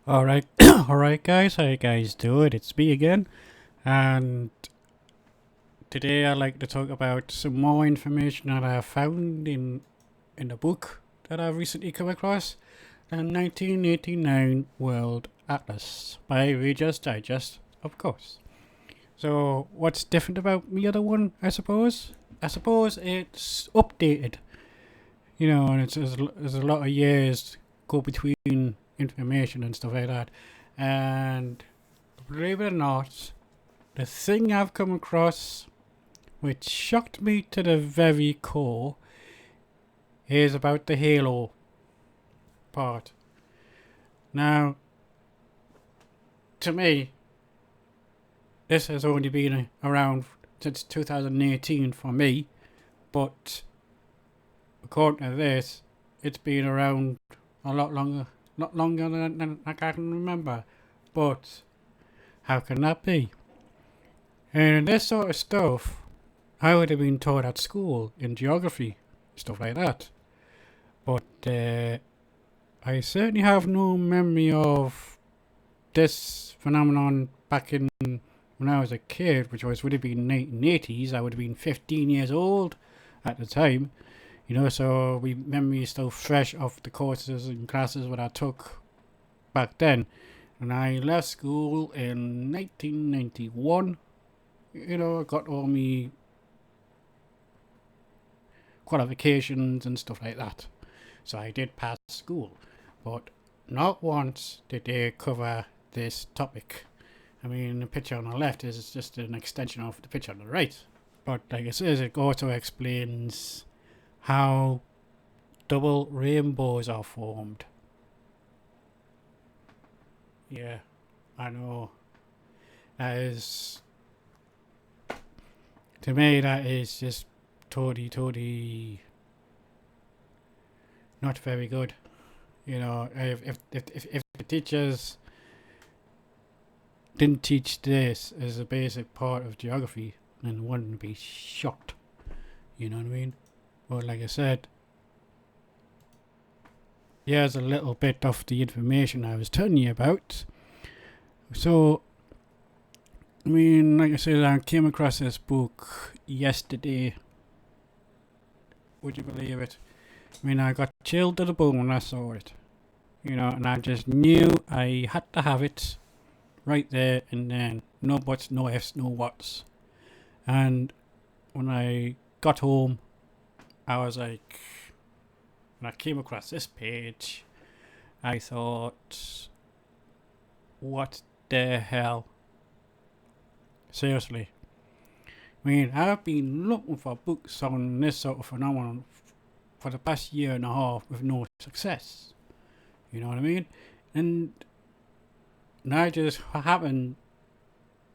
Alright, alright guys, how you guys doing? It's me again, and today I'd like to talk about some more information that I found in a book that I've recently come across, the 1989 World Atlas by Reader's Digest, of course. So, what's different about the other one, I suppose? I suppose it's updated, and there's a lot of years go between information and stuff like that, and believe it or not, the thing I've come across which shocked me to the very core is about the Halo part. Now, to me, this has only been around since 2018 for me, but according to this, it's been around a lot longer than I can remember. But how can that be? And this sort of stuff, I would have been taught at school in geography, stuff like that. But I certainly have no memory of this phenomenon back in when I was a kid, which would have been 1980s. I would have been 15 years old at the time, so my memory is still fresh of the courses and classes that I took back then. And I left school in 1991. I got all my qualifications and stuff like that. So I did pass school. But not once did they cover this topic. I mean, the picture on the left is just an extension of the picture on the right. But like it says, it also explains how double rainbows are formed. Yeah, I know. That is, to me, that is just totally not very good. If the teachers didn't teach this as a basic part of geography, then one would be shocked. You know what I mean? But like I said, here's a little bit of the information I was telling you about. So, I mean, like I said, I came across this book yesterday. Would you believe it? I mean, I got chilled to the bone when I saw it. And I just knew I had to have it right there and then. No buts, no ifs, no whats. And when I got home, I was like, when I came across this page, I thought, what the hell? Seriously. I mean, I've been looking for books on this sort of phenomenon for the past year and a half with no success. You know what I mean? And I just happened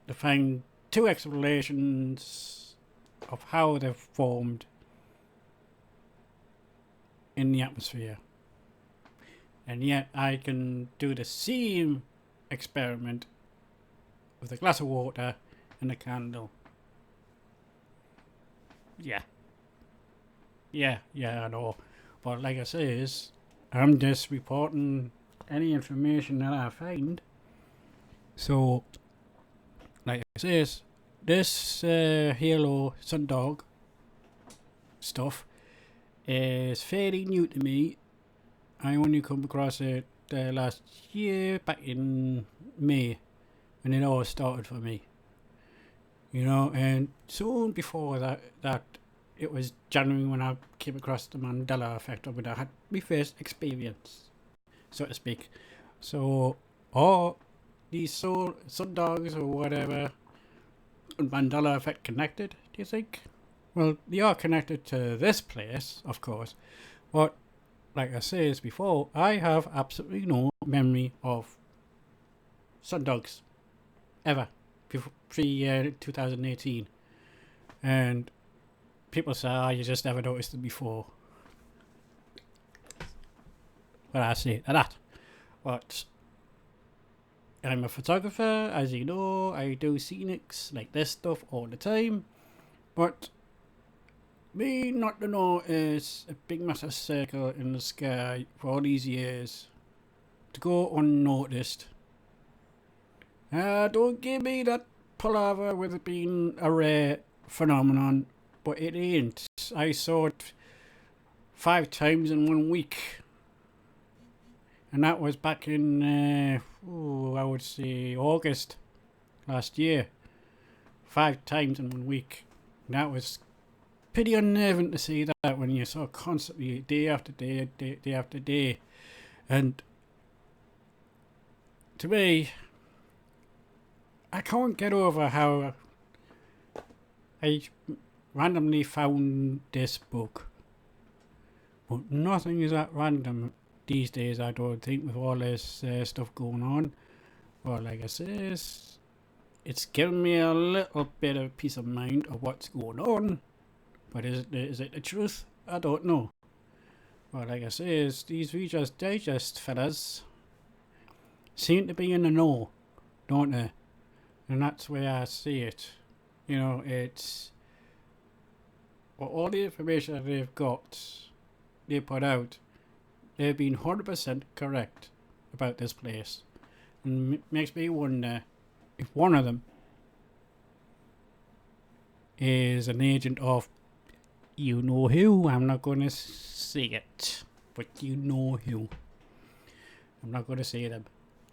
to find two explanations of how they've formed in the atmosphere. And yet I can do the same experiment with a glass of water and a candle. Yeah, I know. But like I says, I'm just reporting any information that I find. So, like I says, this Halo Sundog stuff is fairly new to me. I only come across it last year, back in May, when it all started for me. And soon before that it was January when I came across the Mandela Effect, when I had my first experience, so to speak. So, all these sundogs or whatever, and Mandela Effect connected, do you think? Well, they are connected to this place, of course, but like I said before, I have absolutely no memory of sundogs ever pre 2018, and people say, you just never noticed them before. Well, I say that. But I'm a photographer, as you know. I do scenics like this stuff all the time. But me not to know is a big massive circle in the sky for all these years. to go unnoticed. Don't give me that palaver with it being a rare phenomenon, but it ain't. I saw it 5 times in 1 week. And that was back in, I would say, August last year. 5 times in 1 week. And that was pretty unnerving to see that when you saw constantly, day after day, day after day. And to me, I can't get over how I randomly found this book. But nothing is that random these days, I don't think, with all this stuff going on. Well, like I say, it's given me a little bit of peace of mind of what's going on. But is it the truth? I don't know. Well, like I say, these Reader's Digest fellas seem to be in the know, don't they? And that's where I see it. You know, it's all the information that they've got, they put out, they've been 100% correct about this place. And makes me wonder if one of them is an agent of you know who. I'm not going to say it, but you know who. I'm not going to say them.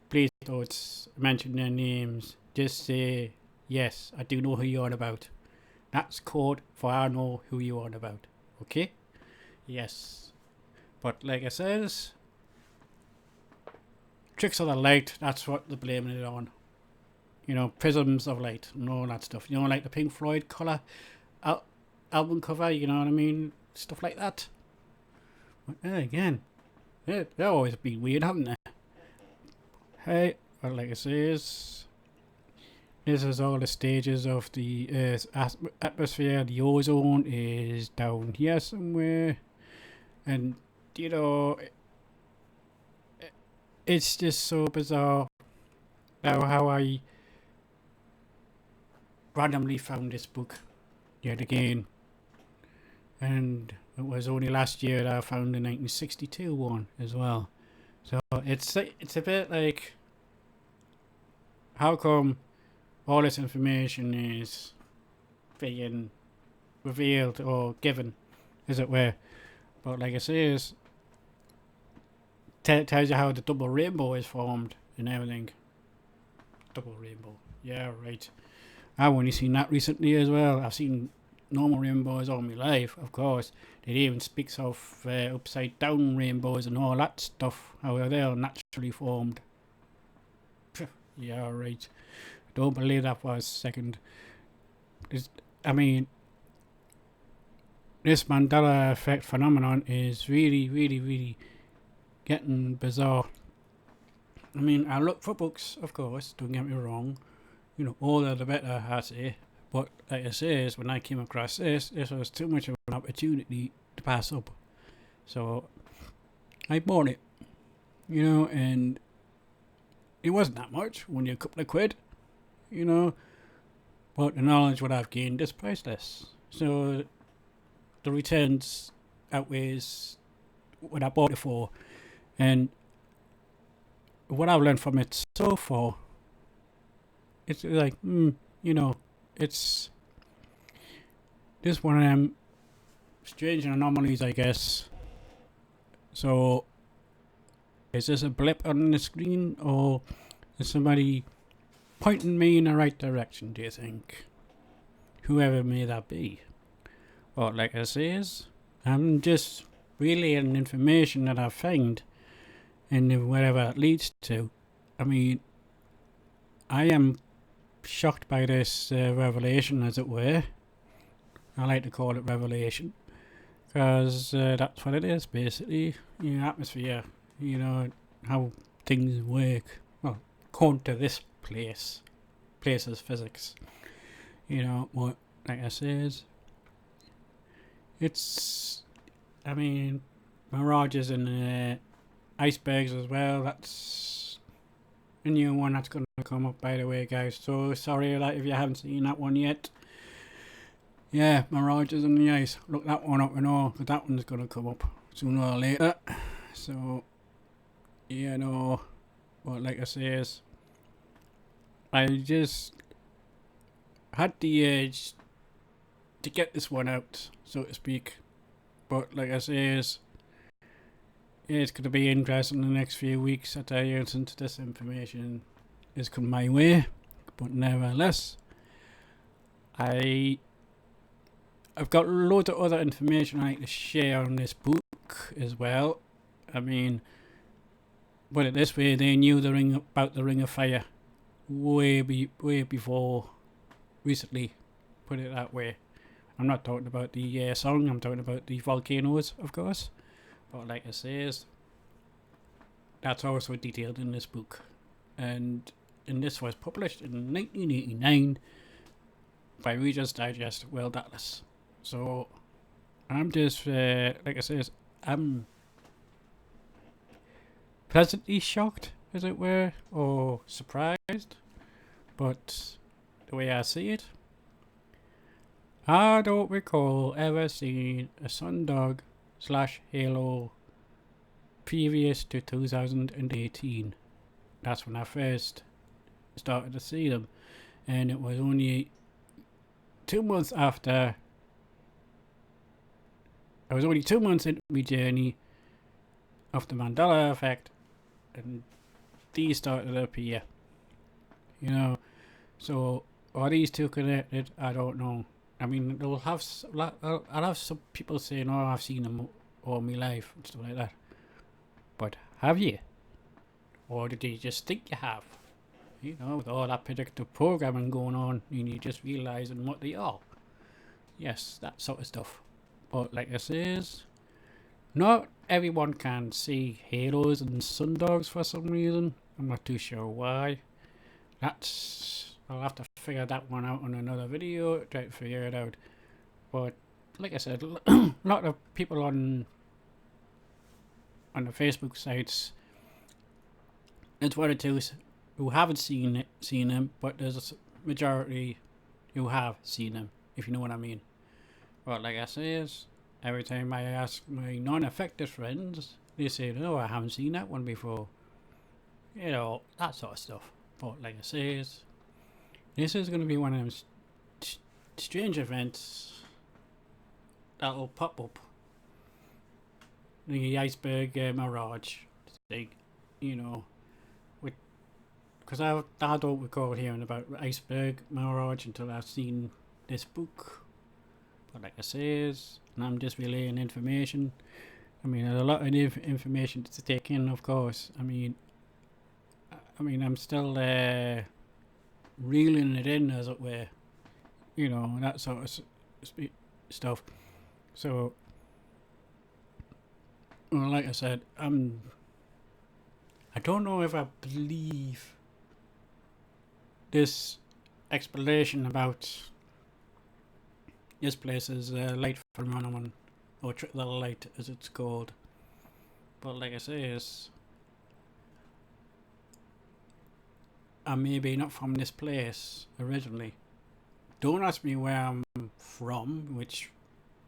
Please don't mention their names. Just say, yes, I do know who you're on about. That's code for I know who you're on about. Okay? Yes. But like I says, tricks of the light, that's what they're blaming it on. You know, prisms of light and all that stuff. You know, like the Pink Floyd colour album cover, you know what I mean? Stuff like that. But again, they've always been weird, haven't they? Hey, well, like I says, this is all the stages of the Earth's atmosphere. The ozone is down here somewhere. And, you know, it's just so bizarre how I randomly found this book yet again. And it was only last year that I found the 1962 one as well. So it's a bit like, how come all this information is being revealed or given, as it were? But like I say, tells you how the double rainbow is formed and everything. Double rainbow, yeah, right. I've only seen that recently as well. I've seen normal rainbows all my life, of course. It even speaks of upside down rainbows and all that stuff, how they're naturally formed. Yeah, right. Don't believe that for a second. This Mandela Effect phenomenon is really, really, really getting bizarre. I mean, I look for books, of course, don't get me wrong. You know, all the better, I say. But like I say, when I came across this was too much of an opportunity to pass up. So I bought it, you know, and it wasn't that much, only a couple of quid, you know. But the knowledge what I've gained is priceless. So the returns outweighs what I bought it for. And what I've learned from it so far, it's like, you know, it's just one of them strange anomalies, I guess. So, is this a blip on the screen, or is somebody pointing me in the right direction, do you think? Whoever may that be. Well, like I says, I'm just relaying information that I find, and wherever it leads to. I mean, I am shocked by this revelation, as it were. I like to call it revelation, because that's what it is, basically. You know, atmosphere, you know, how things work. Well, according to this place's physics. You know, what, like I says, it's, I mean, mirages and icebergs as well. That's a new one that's going to come up, by the way, guys. So sorry if you haven't seen that one yet. Yeah, mirages in the ice. Look that one up and all, because that one's going to come up sooner or later. So you know, well, like I says, I just had the urge to get this one out, so to speak. But like I says, it's going to be interesting in the next few weeks. I tell you, since this information is coming my way. But nevertheless, I I've got loads of other information I like to share on this book as well. I mean, put it this way: they knew about the Ring of Fire way before recently. Put it that way. I'm not talking about the song. I'm talking about the volcanoes, of course. But like I says, that's also detailed in this book, and this was published in 1989 by Reader's Digest World Atlas. So I'm just like I says, I'm pleasantly shocked, as it were, or surprised. But the way I see it, I don't recall ever seeing a Sundog / Halo previous to 2018. That's when I first started to see them, and it was only 2 months after. I was only 2 months into my journey of the Mandela Effect, and these started to appear. You know, so are these two connected? I don't know. I mean, I'll have some people saying, "Oh, I've seen them all my life" and stuff like that. But have you, or did you just think you have? You know, with all that predictive programming going on, and you just realizing what they are. Yes, that sort of stuff. But like I says, not everyone can see halos and sundogs for some reason. I'm not too sure why. I'll have to figure that one out on another video, try to figure it out. But like I said, a lot of people on the Facebook sites, it's one or two who haven't seen them, but there's a majority who have seen them, if you know what I mean. But like I says, every time I ask my non-affected friends, they say, "No, I haven't seen that one before." You know, that sort of stuff. But like I says, this is going to be one of them strange events that'll pop up. The iceberg mirage thing, you know, because I don't recall hearing about iceberg mirage until I've seen this book. But like I says, and I'm just relaying information. I mean, there's a lot of information to take in, of course. I mean, I'm still reeling it in, as it were. You know, that sort of stuff. So, well, like I said, I don't know if I believe this explanation about this place's light phenomenon, or trick the light as it's called. But like I say, I'm maybe not from this place originally. Don't ask me where I'm from, which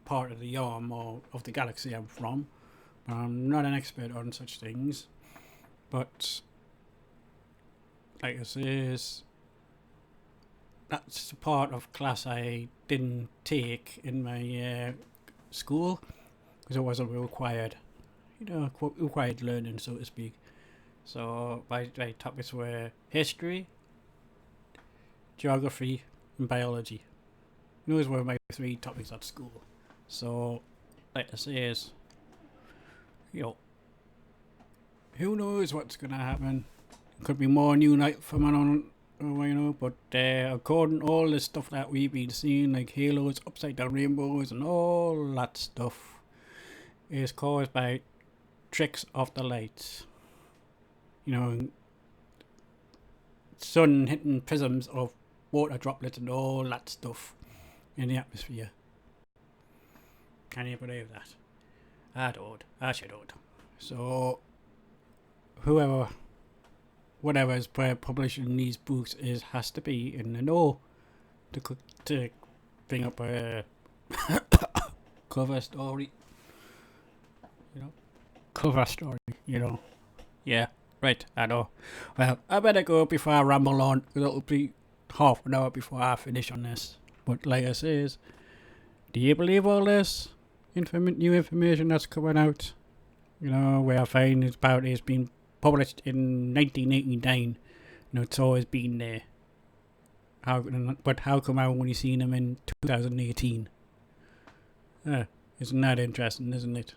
part of the arm or of the galaxy I'm from. I'm not an expert on such things. But like I say, that's the part of class I didn't take in my school because it wasn't required, required learning, so to speak. So my topics were history, geography, and biology. Those were my 3 topics at school. So, like I say, who knows what's gonna happen? Could be more new night phenomenon, but according to all the stuff that we've been seeing, like halos, upside down rainbows, and all that stuff, is caused by tricks of the lights. Sun hitting prisms of water droplets and all that stuff in the atmosphere. Can you believe that? I don't. I should don't. So, whatever is publishing these books has to be in the know to bring up a cover story. Cover story. Yeah, right, I know. Well, I better go before I ramble on, because it'll be half an hour before I finish on this. But like I says, do you believe all this new information that's coming out? You know, where I find it's about it's been published in 1989. You know, it's always been there. But how come I only seen them in 2018? Isn't that interesting, isn't it?